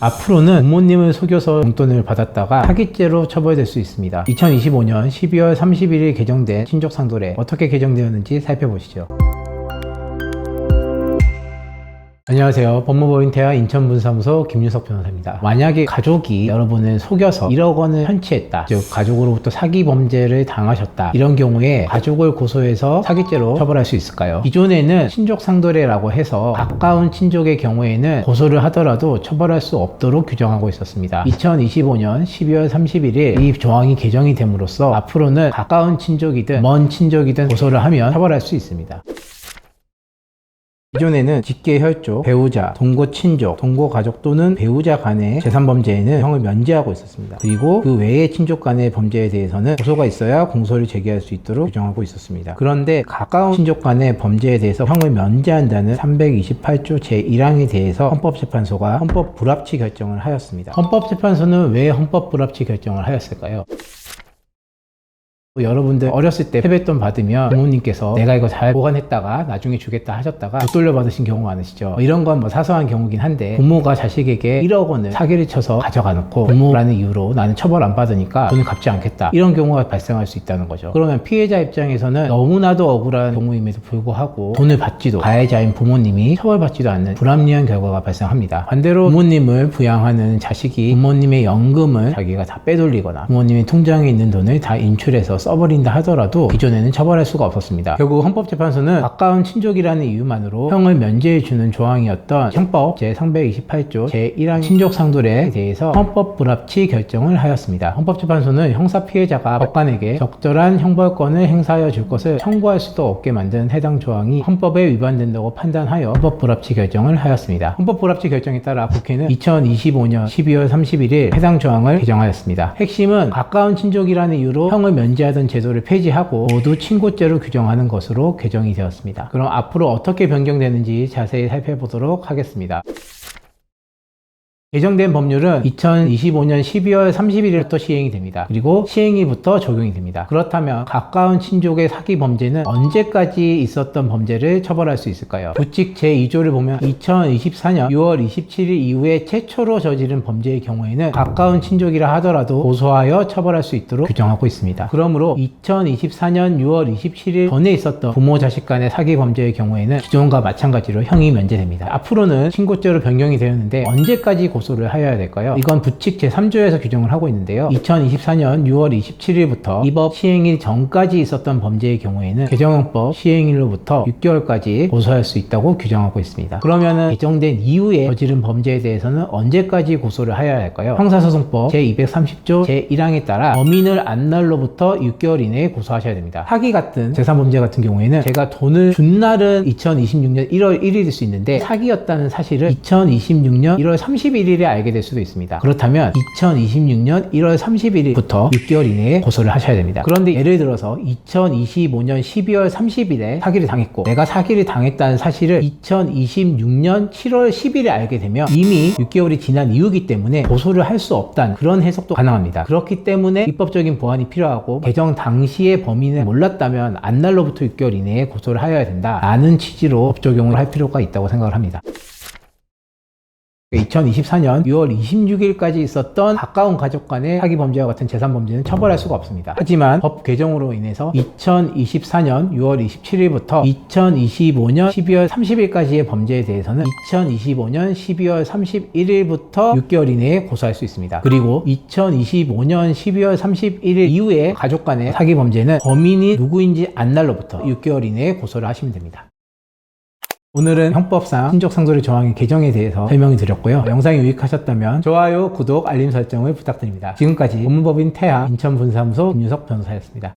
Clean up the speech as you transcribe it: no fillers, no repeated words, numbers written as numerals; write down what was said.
앞으로는 부모님을 속여서 용돈을 받았다가 사기죄로 처벌될 수 있습니다. 2025년 12월 31일 개정된 친족상도례 어떻게 개정되었는지 살펴보시죠. 안녕하세요. 법무법인 태아 인천분사무소 김윤석 변호사입니다. 만약에 가족이 여러분을 속여서 1억 원을 편취했다, 즉 가족으로부터 사기 범죄를 당하셨다, 이런 경우에 가족을 고소해서 사기죄로 처벌할 수 있을까요? 기존에는 친족상도례라고 해서 가까운 친족의 경우에는 고소를 하더라도 처벌할 수 없도록 규정하고 있었습니다. 2025년 12월 31일 이 조항이 개정이 됨으로써 앞으로는 가까운 친족이든 먼 친족이든 고소를 하면 처벌할 수 있습니다. 기존에는 직계 혈족, 배우자, 동거 친족, 동거 가족 또는 배우자 간의 재산범죄에는 형을 면제하고 있었습니다. 그리고 그 외의 친족 간의 범죄에 대해서는 고소가 있어야 공소를 제기할 수 있도록 규정하고 있었습니다. 그런데 가까운 친족 간의 범죄에 대해서 형을 면제한다는 328조 제1항에 대해서 헌법재판소가 헌법 불합치 결정을 하였습니다. 헌법재판소는 왜 헌법 불합치 결정을 하였을까요? 여러분들 어렸을 때 세뱃돈 받으면 부모님께서 내가 이거 잘 보관했다가 나중에 주겠다 하셨다가 못 돌려받으신 경우 많으시죠. 이런 건 뭐 사소한 경우긴 한데 부모가 자식에게 1억 원을 사기를 쳐서 가져가 놓고 부모라는 이유로 나는 처벌 안 받으니까 돈을 갚지 않겠다, 이런 경우가 발생할 수 있다는 거죠. 그러면 피해자 입장에서는 너무나도 억울한 경우임에도 불구하고 돈을 받지도, 가해자인 부모님이 처벌받지도 않는 불합리한 결과가 발생합니다. 반대로 부모님을 부양하는 자식이 부모님의 연금을 자기가 다 빼돌리거나 부모님의 통장에 있는 돈을 다 인출해서 써버린다 하더라도 기존에는 처벌할 수가 없었습니다. 결국 헌법재판소는 가까운 친족이라는 이유만으로 형을 면제해주는 조항이었던 형법 제328조 제1항 친족상도례에 대해서 헌법 불합치 결정을 하였습니다. 헌법재판소는 형사 피해자가 법관에게 적절한 형벌권을 행사하여 줄 것을 청구할 수도 없게 만든 해당 조항이 헌법에 위반된다고 판단하여 헌법 불합치 결정을 하였습니다. 헌법 불합치 결정에 따라 국회는 2025년 12월 31일 해당 조항을 개정하였습니다. 핵심은 가까운 친족이라는 이유로 형을 면제하던 제도를 폐지하고 모두 친고죄로 규정하는 것으로 개정이 되었습니다. 그럼 앞으로 어떻게 변경되는지 자세히 살펴보도록 하겠습니다. 개정된 법률은 2025년 12월 31일부터 시행이 됩니다. 그리고 시행일부터 적용이 됩니다. 그렇다면 가까운 친족의 사기 범죄는 언제까지 있었던 범죄를 처벌할 수 있을까요? 부칙 제2조를 보면 2024년 6월 27일 이후에 최초로 저지른 범죄의 경우에는 가까운 친족이라 하더라도 고소하여 처벌할 수 있도록 규정하고 있습니다. 그러므로 2024년 6월 27일 전에 있었던 부모 자식 간의 사기 범죄의 경우에는 기존과 마찬가지로 형이 면제됩니다. 앞으로는 친고죄로 변경이 되었는데 언제까지 고소를 하여야 될까요? 이건 부칙 제3조에서 규정을 하고 있는데요. 2024년 6월 27일부터 이 법 시행일 전까지 있었던 범죄의 경우에는 개정형법 시행일로부터 6개월까지 고소할 수 있다고 규정하고 있습니다. 그러면은 개정된 이후에 저지른 범죄에 대해서는 언제까지 고소를 하여야 할까요? 형사소송법 제230조 제1항에 따라 범인을 안 날로부터 6개월 이내에 고소하셔야 됩니다. 사기 같은 재산범죄 같은 경우에는 제가 돈을 준 날은 2026년 1월 1일일 수 있는데 사기였다는 사실을 2026년 1월 31일에 알게 될 수도 있습니다. 그렇다면 2026년 1월 31일부터 6개월 이내에 고소를 하셔야 됩니다. 그런데 예를 들어서 2025년 12월 30일에 사기를 당했고 내가 사기를 당했다는 사실을 2026년 7월 10일에 알게 되면 이미 6개월이 지난 이후이기 때문에 고소를 할 수 없다는 그런 해석도 가능합니다. 그렇기 때문에 입법적인 보완이 필요하고 개정 당시에 범인을 몰랐다면 안날로부터 6개월 이내에 고소를 하여야 된다 라는 취지로 법 적용을 할 필요가 있다고 생각을 합니다. 2024년 6월 26일까지 있었던 가까운 가족 간의 사기 범죄와 같은 재산 범죄는 처벌할 수가 없습니다. 하지만 법 개정으로 인해서 2024년 6월 27일부터 2025년 12월 30일까지의 범죄에 대해서는 2025년 12월 31일부터 6개월 이내에 고소할 수 있습니다. 그리고 2025년 12월 31일 이후에 가족 간의 사기 범죄는 범인이 누구인지 안 날로부터 6개월 이내에 고소를 하시면 됩니다. 오늘은 형법상 친족상도례 조항의 개정에 대해서 설명을 드렸고요. 영상이 유익하셨다면 좋아요, 구독, 알림 설정을 부탁드립니다. 지금까지 법무법인 태아 인천분사무소 김윤석 변호사였습니다.